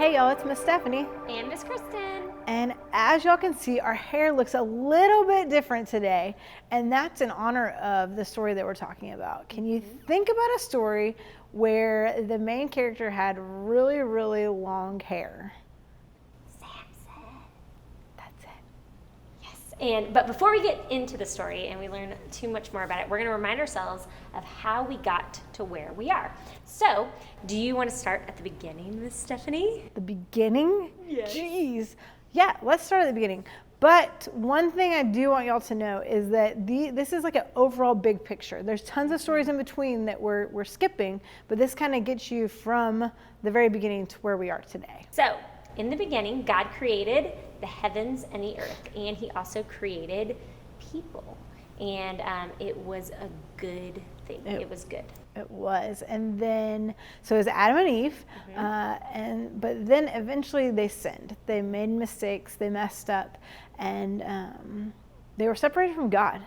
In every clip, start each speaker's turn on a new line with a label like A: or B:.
A: Hey y'all, it's Miss Stephanie.
B: And Miss Kristen.
A: And as y'all can see, our hair looks a little bit different today, and that's in honor of the story that we're talking about. Can you think about a story where the main character had really, really long hair?
B: Samson.
A: That's it.
B: Yes. But before we get into the story and we learn too much more about it, we're going to remind ourselves of how we got to where we are. So, do you want to start at the beginning, Miss Stephanie?
A: The beginning?
B: Yes.
A: Jeez. Yeah, let's start at the beginning. But one thing I do want y'all to know is that this is like an overall big picture. There's tons of stories in between that we're skipping, but this kind of gets you from the very beginning to where we are today.
B: So, in the beginning, God created the heavens and the earth, and he also created people. And it was a good thing. It was good.
A: It was. And then, so it was Adam and Eve, but then eventually they sinned. They made mistakes, they messed up, and they were separated from God.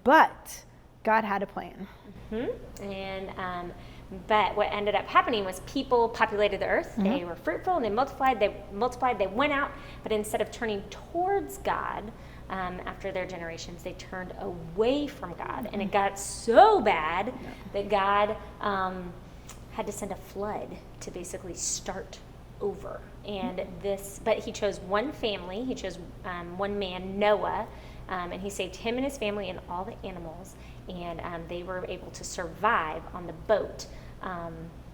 A: But God had a plan.
B: But what ended up happening was people populated the earth. They were fruitful and they multiplied, they went out, but instead of turning towards God, after their generations, they turned away from God. And it got so bad that God had to send a flood to basically start over. But he chose one family, he chose one man, Noah, and he saved him and his family and all the animals. And they were able to survive on the boat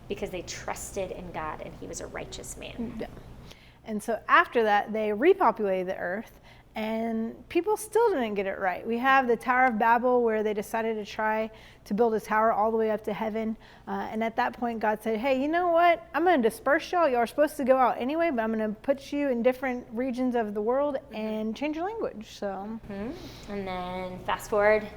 B: because they trusted in God and he was a righteous man.
A: Yeah. And so after that, they repopulated the earth, and people still didn't get it right. We have the Tower of Babel, where they decided to try to build a tower all the way up to heaven. And at that point, God said, hey, you know what? I'm going to disperse y'all. Y'all are supposed to go out anyway, but I'm going to put you in different regions of the world and change your language. So,
B: And then fast forward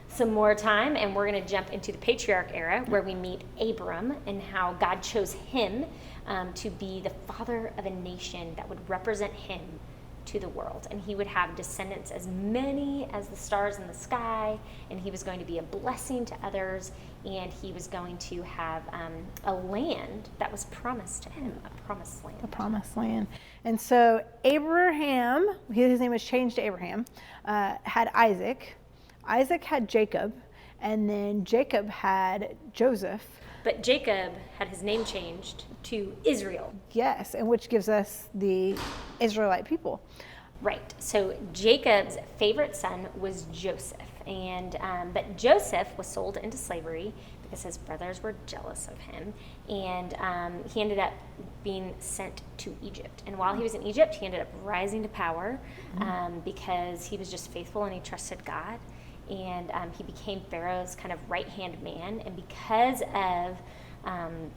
B: some more time, and we're going to jump into the patriarch era, where we meet Abram and how God chose him to be the father of a nation that would represent him to the world. And he would have descendants as many as the stars in the sky, and he was going to be a blessing to others, and he was going to have a land that was promised to him, a promised land.
A: A promised land. And so Abraham, his name was changed to Abraham, had Isaac. Isaac had Jacob, and then Jacob had Joseph.
B: But Jacob had his name changed to Israel.
A: Yes, and which gives us the Israelite people.
B: Right. So Jacob's favorite son was Joseph, but Joseph was sold into slavery because his brothers were jealous of him, and he ended up being sent to Egypt. And while he was in Egypt, he ended up rising to power because he was just faithful and he trusted God. And he became Pharaoh's kind of right-hand man. And because of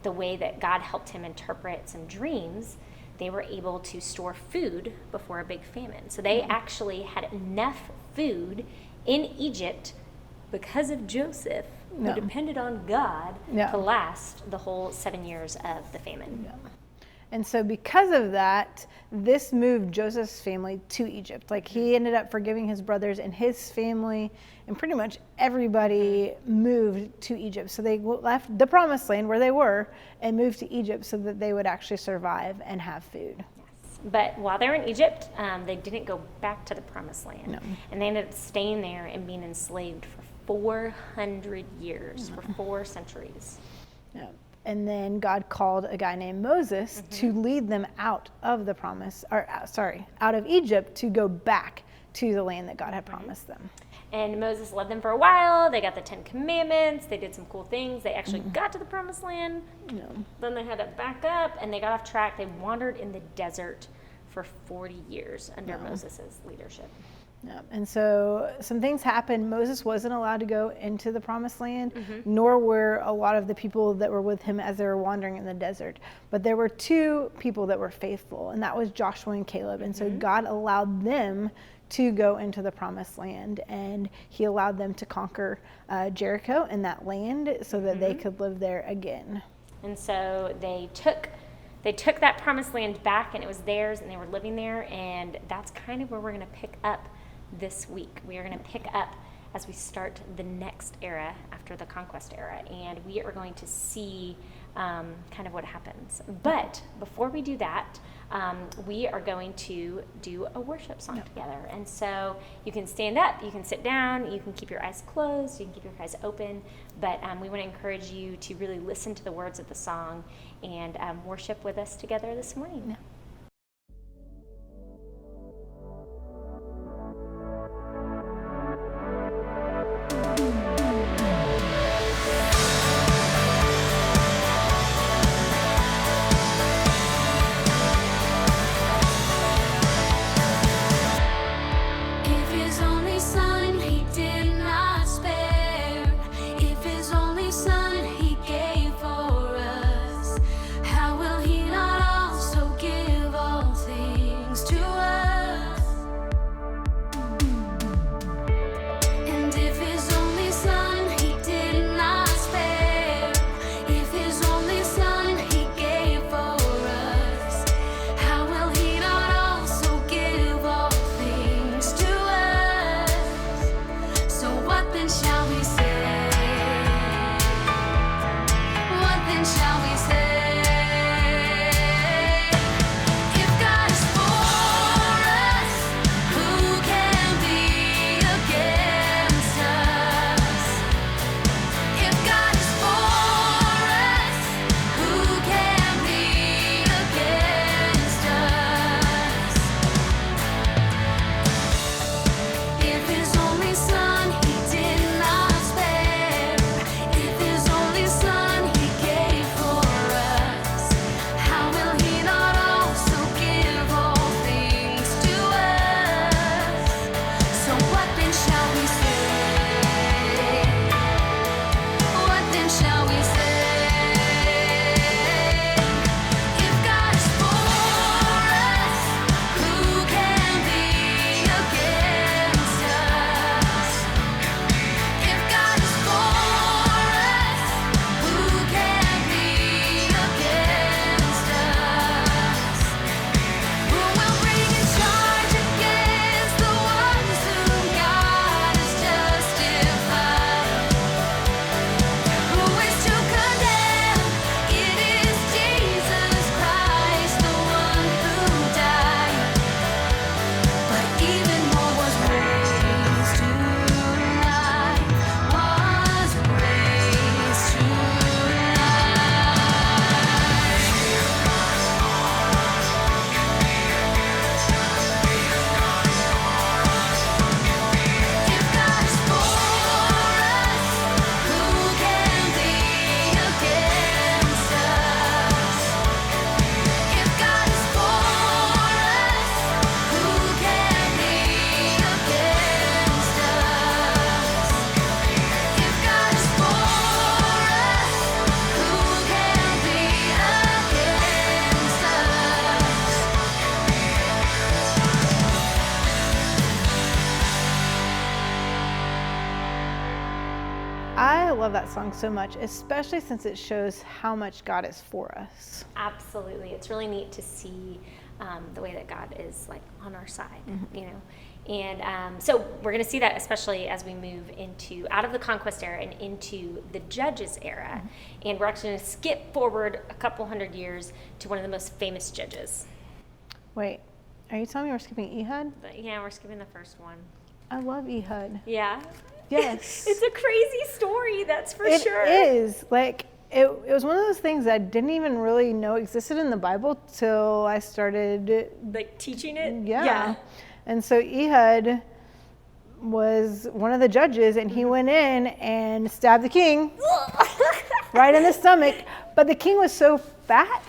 B: the way that God helped him interpret some dreams, they were able to store food before a big famine. So they actually had enough food in Egypt because of Joseph, who depended on God to last the whole 7 years of the famine.
A: And so because of that, this moved Joseph's family to Egypt. Like, he ended up forgiving his brothers, and his family and pretty much everybody moved to Egypt. So they left the promised land where they were and moved to Egypt so that they would actually survive and have food.
B: Yes. But while they were in Egypt, they didn't go back to the promised land.
A: No.
B: And they ended up staying there and being enslaved for 400 years, for 4 centuries.
A: Yeah. And then God called a guy named Moses to lead them out of out of Egypt, to go back to the land that God had promised them.
B: And Moses led them for a while. They got the 10 Commandments. They did some cool things. They actually got to the promised land. Then they had to back up, and they got off track. They wandered in the desert for 40 years under Moses' leadership.
A: Yeah. And so some things happened. Moses wasn't allowed to go into the promised land, nor were a lot of the people that were with him as they were wandering in the desert. But there were 2 people that were faithful, and that was Joshua and Caleb. And so God allowed them to go into the promised land, and he allowed them to conquer Jericho and that land so that they could live there again.
B: And so they took that promised land back, and it was theirs, and they were living there. And that's kind of where we're going to pick up this week. We are going to pick up as we start the next era after the conquest era, and we are going to see kind of what happens. But before we do that, we are going to do a worship song together. And so you can stand up, you can sit down, you can keep your eyes closed, you can keep your eyes open, but we want to encourage you to really listen to the words of the song and worship with us together this morning.
A: Yeah. I love that song so much, especially since it shows how much God is for us.
B: Absolutely. It's really neat to see the way that God is like on our side, you know. And so we're going to see that especially as we move into out of the conquest era and into the judges era. And we're actually going to skip forward a couple hundred years to one of the most famous judges.
A: Wait, are you telling me we're skipping Ehud?
B: But yeah, we're skipping the first one.
A: I love Ehud.
B: Yeah.
A: Yes.
B: It's a crazy story, that's for sure.
A: It is. Like, it was one of those things that I didn't even really know existed in the Bible till I started
B: like teaching it?
A: Yeah. And so Ehud was one of the judges, and he went in and stabbed the king right in the stomach. But the king was so fat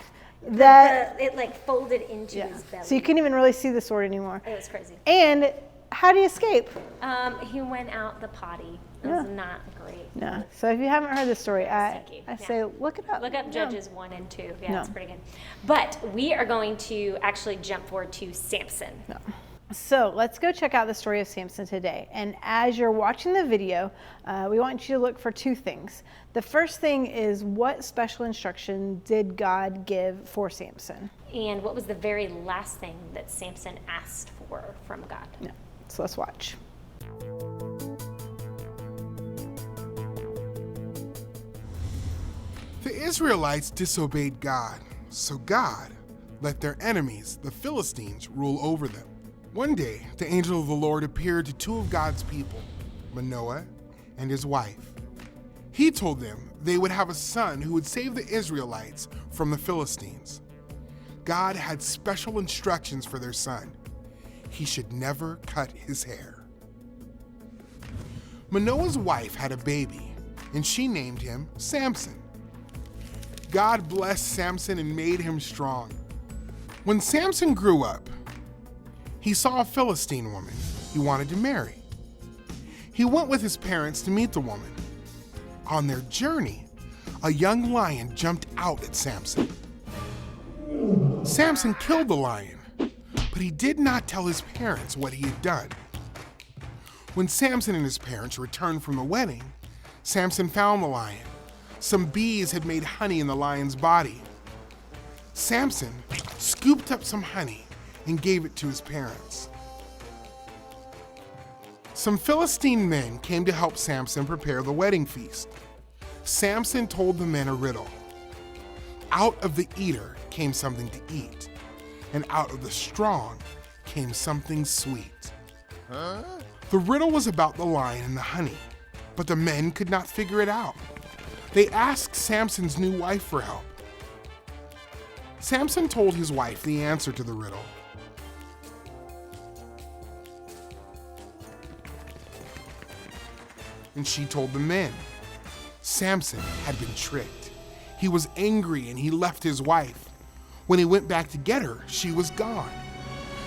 A: that
B: it like folded into his belly.
A: So you couldn't even really see the sword anymore.
B: It was crazy.
A: And how do you escape?
B: He went out the potty. It was not great.
A: No. So if you haven't heard the story, I say look it up.
B: Look up Judges 1 and 2. Yeah, it's pretty good. But we are going to actually jump forward to Samson.
A: No. So let's go check out the story of Samson today. And as you're watching the video, we want you to look for two things. The first thing is, what special instruction did God give for Samson?
B: And what was the very last thing that Samson asked for from God?
A: No. So let's watch.
C: The Israelites disobeyed God, so God let their enemies, the Philistines, rule over them. One day, the angel of the Lord appeared to two of God's people, Manoah and his wife. He told them they would have a son who would save the Israelites from the Philistines. God had special instructions for their son. He should never cut his hair. Manoah's wife had a baby, and she named him Samson. God blessed Samson and made him strong. When Samson grew up, he saw a Philistine woman he wanted to marry. He went with his parents to meet the woman. On their journey, a young lion jumped out at Samson. Samson killed the lion, but he did not tell his parents what he had done. When Samson and his parents returned from the wedding, Samson found the lion. Some bees had made honey in the lion's body. Samson scooped up some honey and gave it to his parents. Some Philistine men came to help Samson prepare the wedding feast. Samson told the men a riddle. Out of the eater came something to eat, and out of the strong came something sweet. The riddle was about the lion and the honey, but the men could not figure it out. They asked Samson's new wife for help. Samson told his wife the answer to the riddle. And she told the men. Samson had been tricked. He was angry and he left his wife. When he went back to get her, she was gone.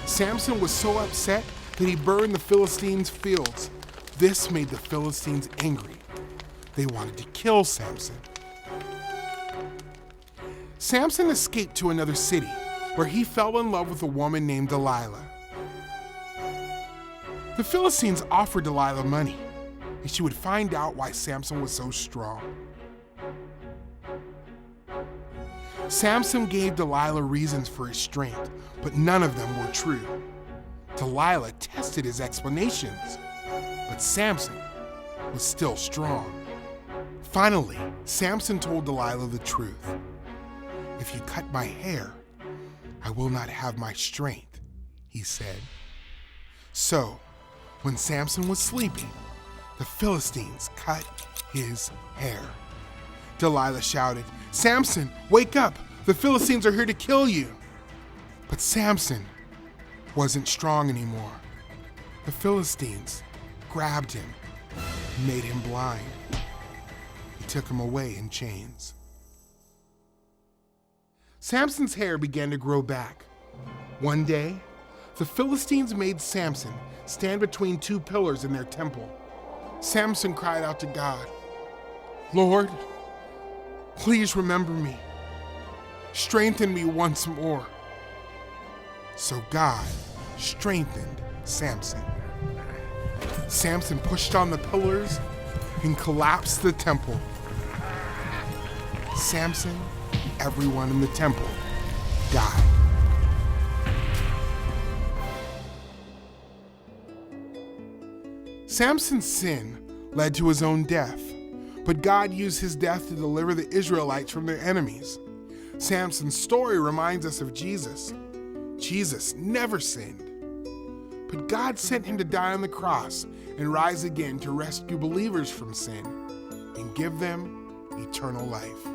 C: Samson was so upset that he burned the Philistines' fields. This made the Philistines angry. They wanted to kill Samson. Samson escaped to another city where he fell in love with a woman named Delilah. The Philistines offered Delilah money, and she would find out why Samson was so strong. Samson gave Delilah reasons for his strength, but none of them were true. Delilah tested his explanations, but Samson was still strong. Finally, Samson told Delilah the truth. "If you cut my hair, I will not have my strength," he said. So, when Samson was sleeping, the Philistines cut his hair. Delilah shouted, "Samson, wake up! The Philistines are here to kill you!" But Samson wasn't strong anymore. The Philistines grabbed him and made him blind. They took him away in chains. Samson's hair began to grow back. One day, the Philistines made Samson stand between two pillars in their temple. Samson cried out to God, "Lord, please remember me. Strengthen me once more." So God strengthened Samson. Samson pushed on the pillars and collapsed the temple. Samson and everyone in the temple died. Samson's sin led to his own death, but God used his death to deliver the Israelites from their enemies. Samson's story reminds us of Jesus. Jesus never sinned, but God sent him to die on the cross and rise again to rescue believers from sin and give them eternal life.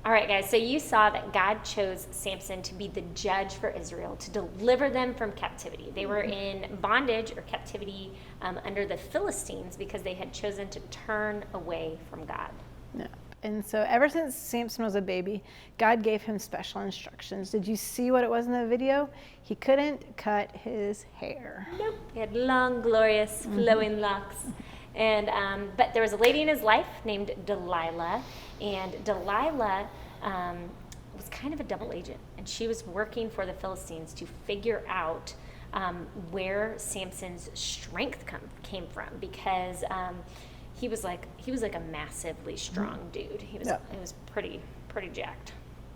B: All right, guys, so you saw that God chose Samson to be the judge for Israel, to deliver them from captivity. They were in bondage or captivity under the Philistines because they had chosen to turn away from God.
A: Yeah. And so ever since Samson was a baby, God gave him special instructions. Did you see what it was in the video? He couldn't cut his hair.
B: Nope. He had long, glorious, flowing locks. And but there was a lady in his life named Delilah, and Delilah was kind of a double agent, and she was working for the Philistines to figure out where Samson's strength came from, because he was like a massively strong dude. He was pretty jacked.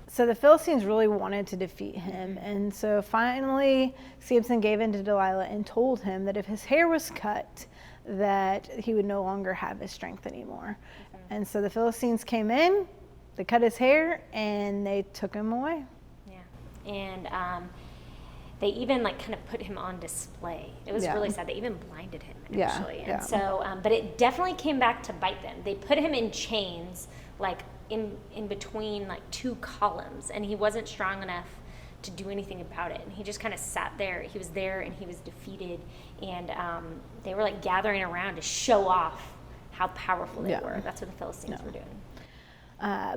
A: So the Philistines really wanted to defeat him, and so finally Samson gave in to Delilah and told him that if his hair was cut, that he would no longer have his strength anymore. And so the Philistines came in, they cut his hair, and they took him away.
B: and they even like kind of put him on display. It was really sad. They even blinded him actually. And so, but it definitely came back to bite them. They put him in chains, like in between like two columns, and he wasn't strong enough to do anything about it. And he just kind of sat there. He was there and he was defeated. And they were like gathering around to show off how powerful they were. That's what the Philistines were doing.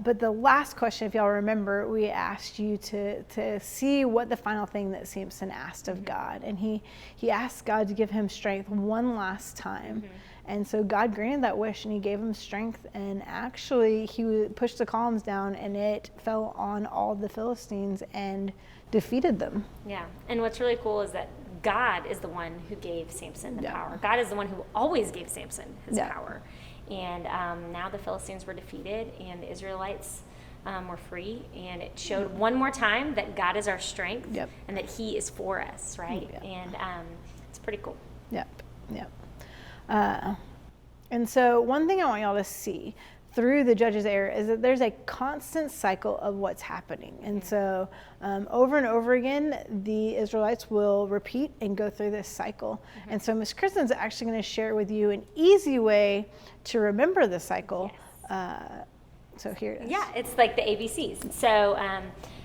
A: But the last question, if y'all remember, we asked you to see what the final thing that Samson asked of God. And he asked God to give him strength one last time. And so God granted that wish, and he gave him strength. And actually, he pushed the columns down, and it fell on all the Philistines and defeated them.
B: Yeah. And what's really cool is that God is the one who gave Samson the power. God is the one who always gave Samson his power. And now the Philistines were defeated, and the Israelites were free. And it showed one more time that God is our strength, and that he is for us, right? And it's pretty cool.
A: And so one thing I want y'all to see through the Judges era is that there's a constant cycle of what's happening. And so over and over again, the Israelites will repeat and go through this cycle. And so Miss Kristen's actually going to share with you an easy way to remember the cycle. So here it is.
B: Yeah, it's like the ABCs.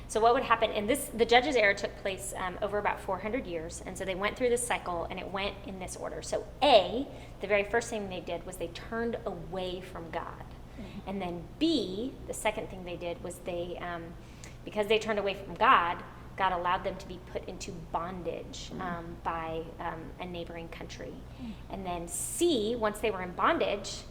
B: So what would happen, and the Judges era took place over about 400 years, and so they went through this cycle, and it went in this order. So A, the very first thing they did was they turned away from God. And then B, the second thing they did was they, because they turned away from God, God allowed them to be put into bondage by a neighboring country. And then C, once they were in bondage,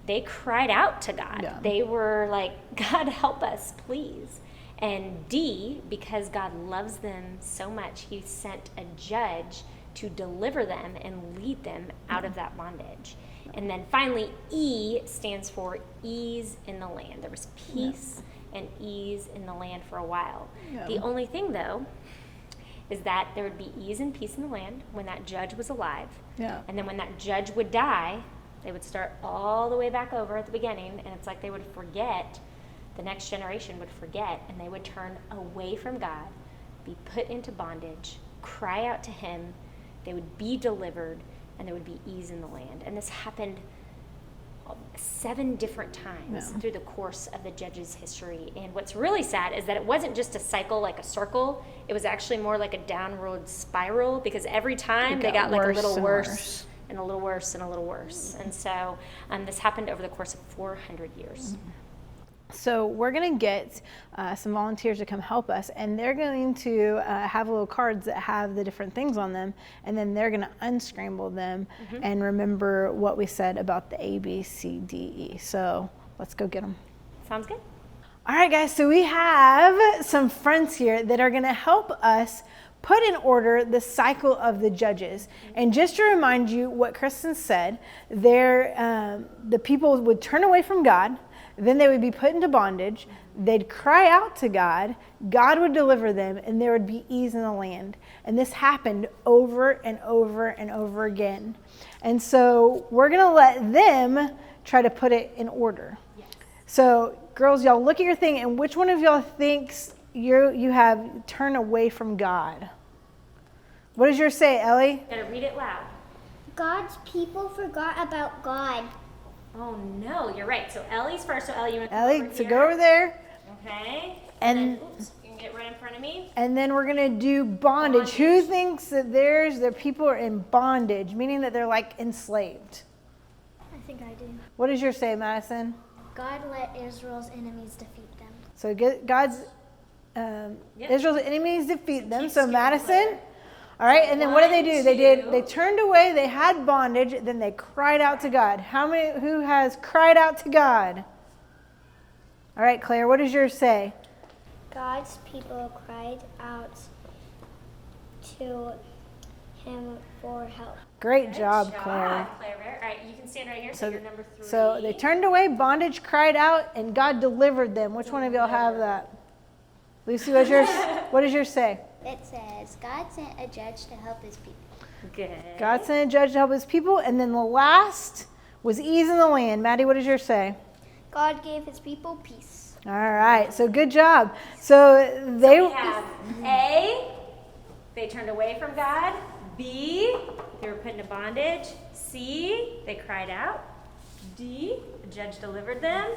B: they cried out to God. They were like, God, help us, please. And D, because God loves them so much, he sent a judge to deliver them and lead them out of that bondage. And then finally, E stands for ease in the land. There was peace and ease in the land for a while. The only thing, though, is that there would be ease and peace in the land when that judge was alive. And then when that judge would die, they would start all the way back over at the beginning, and it's like they would forget, the next generation would forget, and they would turn away from God, be put into bondage, cry out to him, they would be delivered, and there would be ease in the land. And this happened 7 different times through the course of the Judges' history. And what's really sad is that it wasn't just a cycle like a circle. It was actually more like a downward spiral, because every time they got like a little worse and a little worse and a little worse. And so this happened over the course of 400 years.
A: So we're going to get some volunteers to come help us, and they're going to have little cards that have the different things on them, and then they're going to unscramble them and remember what we said about the A, B, C, D, E. So let's go get them.
B: Sounds good.
A: All right, guys, so we have some friends here that are going to help us put in order the cycle of the Judges. And just to remind you what Kristen said, the people would turn away from God. Then they would be put into bondage. They'd cry out to God. God would deliver them, and there would be ease in the land. And this happened over and over and over again. And so we're going to let them try to put it in order. So, girls, y'all look at your thing, and which one of y'all thinks you have turned away from God? What does yours say, Ellie?
B: Gotta read it loud.
D: God's people forgot about God.
B: Oh no, you're right. So Ellie's first. So Ellie, you want to
A: Go over there.
B: Okay.
A: And
B: then, oops, you can get right in front of me.
A: And then we're gonna do bondage. Who thinks that their people are in bondage, meaning that they're like enslaved?
D: I think I do.
A: What does yours say, Madison?
D: God let Israel's enemies defeat them.
A: So God's Israel's enemies defeat them. So Madison. All right, and then what did they do? They turned away, they had bondage, then they cried out to God. Who has cried out to God? All right, Claire, what does yours say?
D: God's people cried out to him for help.
A: Great job, Claire.
B: Claire. All right, you can stand right here. So you're number 3.
A: So they turned away, bondage, cried out, and God delivered them. Which one of y'all have that? Lucy, what does yours say?
D: It says, God sent a judge to help his people.
B: Good.
A: God sent a judge to help his people. And then the last was ease in the land. Maddie, what does yours say?
D: God gave his people peace.
A: All right, so good job. So they
B: We have A, they turned away from God. B, they were put into bondage. C, they cried out. D, the judge delivered them.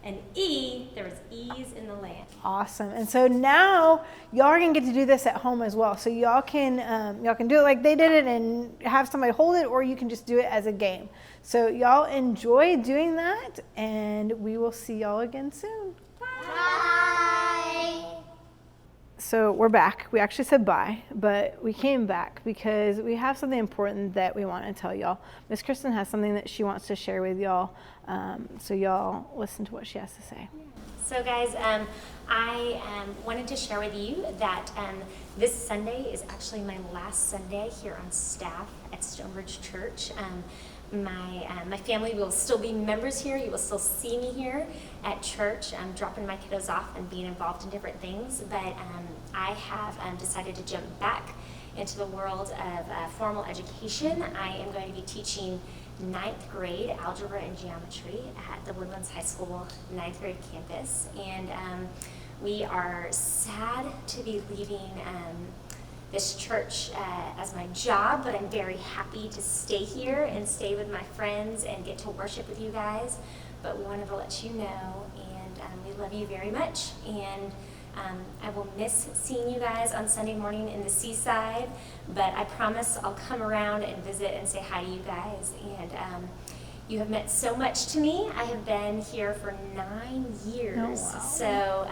B: And E, there was ease in the land.
A: Awesome. And so now y'all are gonna get to do this at home as well. So y'all can do it like they did it and have somebody hold it, or you can just do it as a game. So y'all enjoy doing that, and we will see y'all again soon.
D: Bye.
A: So we're back. We actually said bye, but we came back because we have something important that we want to tell y'all. Miss Kristen has something that she wants to share with y'all. So y'all listen to what she has to say.
B: So guys, I wanted to share with you that this Sunday is actually my last Sunday here on staff at StoneBridge Church. My family will still be members here. You will still see me here at church. I'm dropping my kiddos off and being involved in different things, but I have decided to jump back into the world of formal education. I am going to be teaching 9th grade algebra and geometry at the Woodlands High School 9th grade campus, and we are sad to be leaving this church as my job, but I'm very happy to stay here and stay with my friends and get to worship with you guys. But we wanted to let you know, and we love you very much, and I will miss seeing you guys on Sunday morning in the Seaside, but I promise I'll come around and visit and say hi to you guys. And you have meant so much to me. I have been here for 9 years.
A: Oh, wow.
B: So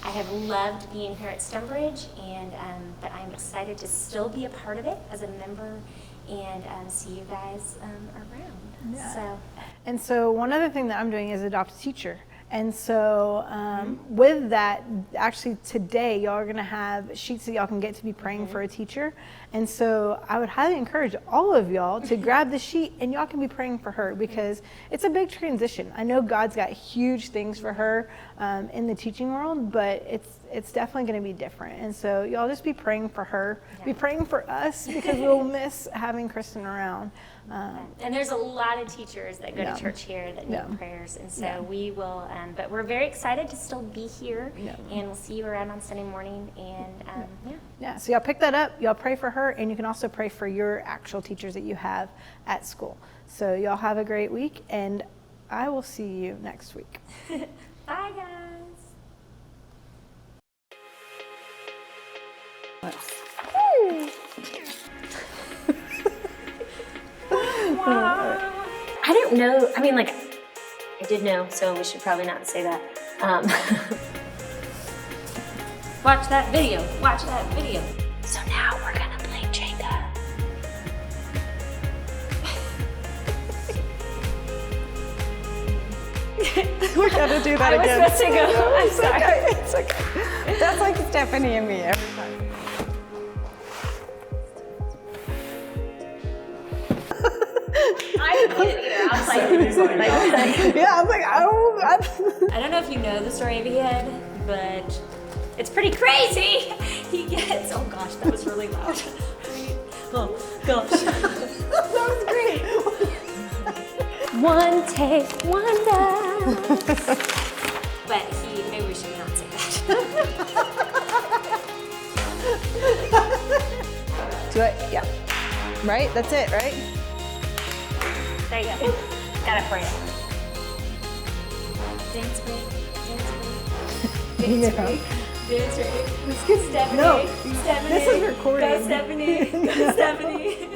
B: I have loved being here at StoneBridge, and but I'm excited to still be a part of it as a member and see you guys around.
A: Yeah. And so one other thing that I'm doing is adopt a teacher. And so with that, actually today, y'all are gonna have sheets that y'all can get to be praying for a teacher. And so I would highly encourage all of y'all to grab the sheet and y'all can be praying for her, because it's a big transition. I know God's got huge things for her in the teaching world, but it's definitely gonna be different. And so y'all just be praying for her, be praying for us, because we'll miss having Kristen around.
B: And there's a lot of teachers that go to church here that need prayers, and so we will, but we're very excited to still be here, and we'll see you around on Sunday morning, and
A: Yeah, so y'all pick that up, y'all pray for her, and you can also pray for your actual teachers that you have at school. So y'all have a great week, and I will see you next week.
B: Bye, guys. I didn't know. I mean, like, I did know, so we should probably not say that. Watch that video. Watch that video. So now we're gonna play Jacob.
E: We gotta do that again.
B: I was supposed to go. I'm sorry.
E: Okay, it's okay. That's like Stephanie and me every time.
B: I didn't get it either. I was like,
E: Yeah, I was like,
B: I don't know if you know the story of Ed, but it's pretty crazy. He gets, oh gosh, that was really loud. Oh gosh.
E: that was great.
B: One take wonder. But maybe we should not say that.
E: Do it, yeah. Right, that's it, right?
B: There you go. Got it for you. Dance break. Dance break. Dance break.
A: Let's get
B: Stephanie.
A: No,
B: Stephanie.
A: this is recording.
B: Go Stephanie. Go Stephanie.